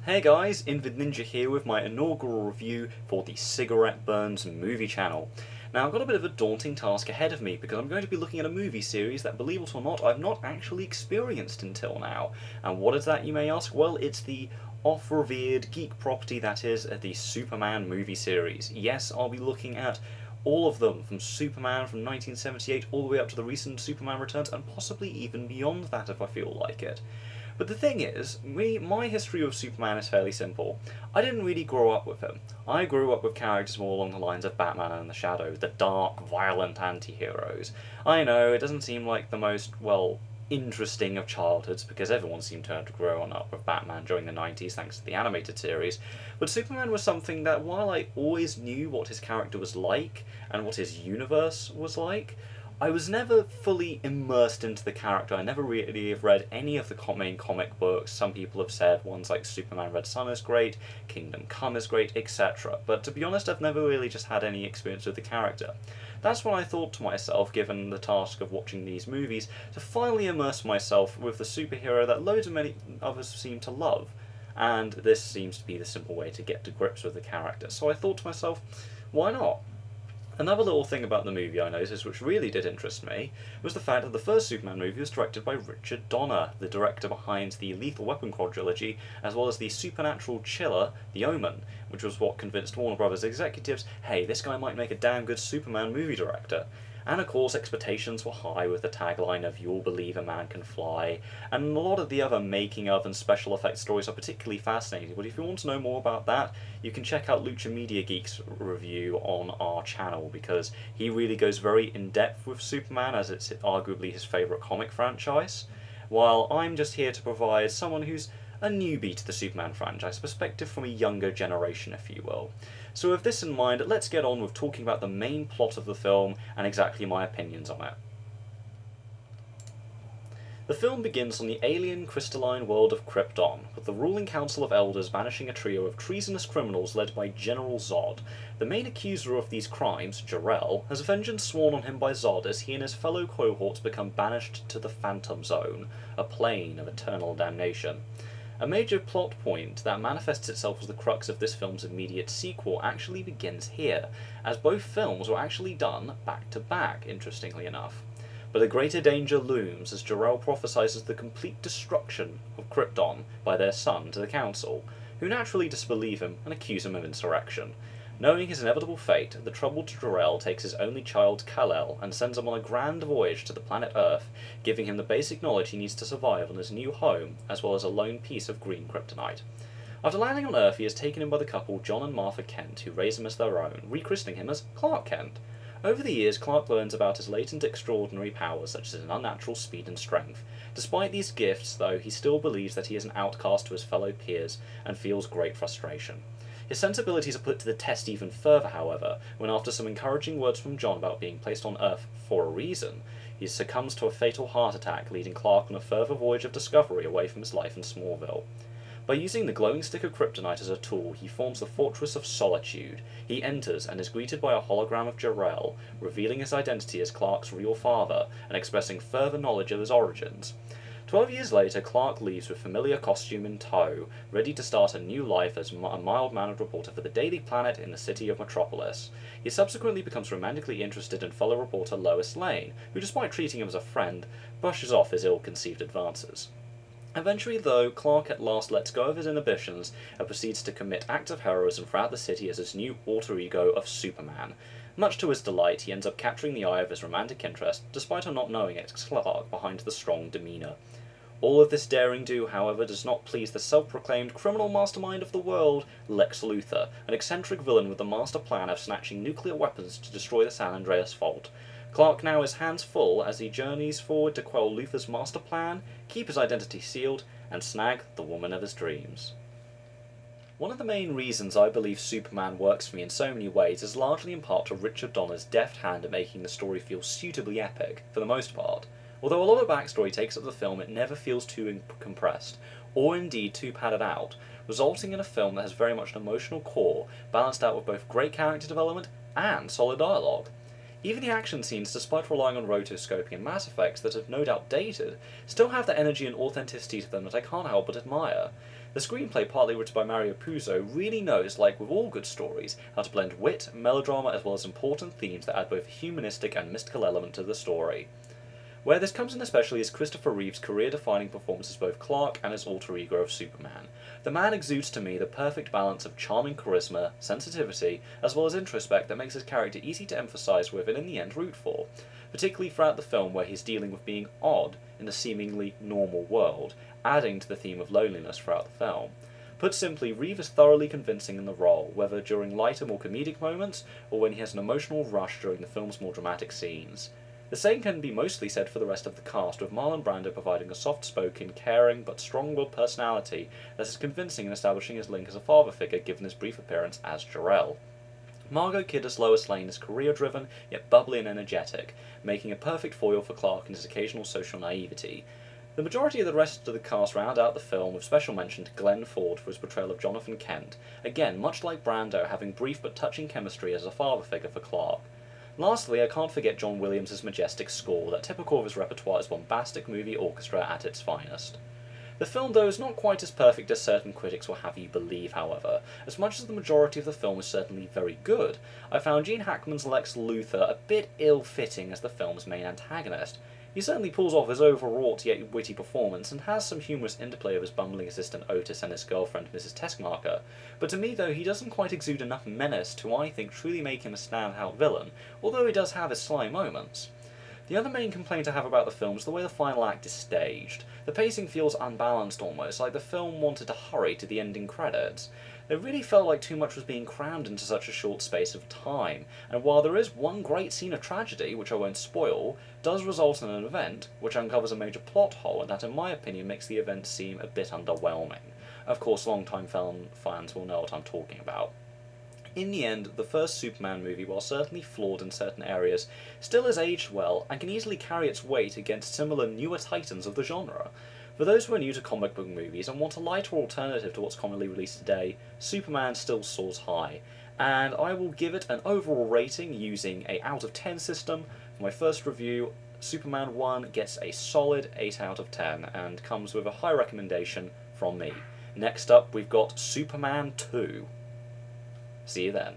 Hey guys, Invid Ninja here with my inaugural review for the Cigarette Burns movie channel. Now I've got a bit of a daunting task ahead of me because I'm going to be looking at a movie series that, believe it or not, I've not actually experienced until now. And what is that, you may ask? Well, it's the oft-revered geek property that is the Superman movie series. Yes, I'll be looking at all of them, from Superman from 1978 all the way up to the recent Superman Returns, and possibly even beyond that if I feel like it. But the thing is, my history of Superman is fairly simple. I didn't really grow up with him. I grew up with characters more along the lines of Batman and the Shadow, the dark, violent anti-heroes. I know, it doesn't seem like the most, well, interesting of childhoods, because everyone seemed to have grown up with Batman during the 90s thanks to the animated series, but Superman was something that, while I always knew what his character was like, and what his universe was like, I was never fully immersed into the character. I never really have read any of the main comic books. Some people have said ones like Superman Red Son is great, Kingdom Come is great, etc. But to be honest, I've never really just had any experience with the character. That's when I thought to myself, given the task of watching these movies, to finally immerse myself with the superhero that loads of many others seem to love. And this seems to be the simple way to get to grips with the character. So I thought to myself, why not? Another little thing about the movie I noticed which really did interest me was the fact that the first Superman movie was directed by Richard Donner, the director behind the Lethal Weapon quadrilogy, as well as the supernatural chiller, The Omen, which was what convinced Warner Brothers executives, hey, this guy might make a damn good Superman movie director. And of course expectations were high with the tagline of "You'll believe a man can fly," and a lot of the other making of and special effects stories are particularly fascinating, but if you want to know more about that, you can check out Lucha Media Geek's review on our channel, because he really goes very in-depth with Superman, as it's arguably his favourite comic franchise, while I'm just here to provide someone who's a newbie to the Superman franchise, perspective from a younger generation, if you will. So with this in mind, let's get on with talking about the main plot of the film and exactly my opinions on it. The film begins on the alien crystalline world of Krypton, with the ruling council of elders banishing a trio of treasonous criminals led by General Zod. The main accuser of these crimes, Jor-El, has vengeance sworn on him by Zod as he and his fellow cohorts become banished to the Phantom Zone, a plane of eternal damnation. A major plot point that manifests itself as the crux of this film's immediate sequel actually begins here, as both films were actually done back to back, interestingly enough. But a greater danger looms as Jor-El prophesies the complete destruction of Krypton by their son to the Council, who naturally disbelieve him and accuse him of insurrection. Knowing his inevitable fate, the troubled Jor-El takes his only child, Kal-El, and sends him on a grand voyage to the planet Earth, giving him the basic knowledge he needs to survive on his new home, as well as a lone piece of green kryptonite. After landing on Earth, he is taken in by the couple John and Martha Kent, who raise him as their own, rechristening him as Clark Kent. Over the years, Clark learns about his latent extraordinary powers, such as his unnatural speed and strength. Despite these gifts, though, he still believes that he is an outcast to his fellow peers, and feels great frustration. His sensibilities are put to the test even further, however, when after some encouraging words from John about being placed on Earth for a reason, he succumbs to a fatal heart attack, leading Clark on a further voyage of discovery away from his life in Smallville. By using the glowing stick of kryptonite as a tool, he forms the Fortress of Solitude. He enters and is greeted by a hologram of Jor-El, revealing his identity as Clark's real father and expressing further knowledge of his origins. 12 years later, Clark leaves with familiar costume in tow, ready to start a new life as a mild-mannered reporter for the Daily Planet in the city of Metropolis. He subsequently becomes romantically interested in fellow reporter Lois Lane, who, despite treating him as a friend, brushes off his ill-conceived advances. Eventually, though, Clark at last lets go of his inhibitions and proceeds to commit acts of heroism throughout the city as his new alter ego of Superman. Much to his delight, he ends up capturing the eye of his romantic interest, despite her not knowing it's Clark behind the strong demeanour. All of this daring-do, however, does not please the self-proclaimed criminal mastermind of the world, Lex Luthor, an eccentric villain with the master plan of snatching nuclear weapons to destroy the San Andreas Fault. Clark now has hands full as he journeys forward to quell Luthor's master plan, keep his identity sealed, and snag the woman of his dreams. One of the main reasons I believe Superman works for me in so many ways is largely in part to Richard Donner's deft hand at making the story feel suitably epic, for the most part. Although a lot of backstory takes up the film, it never feels too compressed, or indeed too padded out, resulting in a film that has very much an emotional core, balanced out with both great character development and solid dialogue. Even the action scenes, despite relying on rotoscoping and mass effects that have no doubt dated, still have the energy and authenticity to them that I can't help but admire. The screenplay, partly written by Mario Puzo, really knows, like with all good stories, how to blend wit, melodrama, as well as important themes that add both a humanistic and mystical element to the story. Where this comes in especially is Christopher Reeve's career-defining performance as both Clark and his alter ego of Superman. The man exudes to me the perfect balance of charming charisma, sensitivity, as well as introspect that makes his character easy to emphasize with and in the end root for, particularly throughout the film where he's dealing with being odd in a seemingly normal world, adding to the theme of loneliness throughout the film. Put simply, Reeve is thoroughly convincing in the role, whether during lighter, more comedic moments, or when he has an emotional rush during the film's more dramatic scenes. The same can be mostly said for the rest of the cast, with Marlon Brando providing a soft-spoken, caring, but strong-willed personality that is convincing in establishing his link as a father figure given his brief appearance as Jor-El. Margot Kidder's Lois Lane is career-driven, yet bubbly and energetic, making a perfect foil for Clark in his occasional social naivety. The majority of the rest of the cast round out the film, with special mention to Glenn Ford for his portrayal of Jonathan Kent, again, much like Brando, having brief but touching chemistry as a father figure for Clark. Lastly, I can't forget John Williams' majestic score, that typical of his repertoire's bombastic movie orchestra at its finest. The film, though, is not quite as perfect as certain critics will have you believe, however. As much as the majority of the film is certainly very good, I found Gene Hackman's Lex Luthor a bit ill-fitting as the film's main antagonist. He certainly pulls off his overwrought yet witty performance and has some humorous interplay of his bumbling assistant Otis and his girlfriend Mrs. Teskmarker, but to me though he doesn't quite exude enough menace to, I think, truly make him a standout villain, although he does have his sly moments. The other main complaint I have about the film is the way the final act is staged. The pacing feels unbalanced almost, like the film wanted to hurry to the ending credits. It really felt like too much was being crammed into such a short space of time, and while there is one great scene of tragedy, which I won't spoil, does result in an event which uncovers a major plot hole and that in my opinion makes the event seem a bit underwhelming. Of course, long-time film fans will know what I'm talking about. In the end, the first Superman movie, while certainly flawed in certain areas, still has aged well and can easily carry its weight against similar newer titans of the genre. For those who are new to comic book movies and want a lighter alternative to what's commonly released today, Superman still soars high, and I will give it an overall rating using a out of 10 system. For my first review, Superman 1 gets a solid 8 out of 10 and comes with a high recommendation from me. Next up, we've got Superman 2. See you then.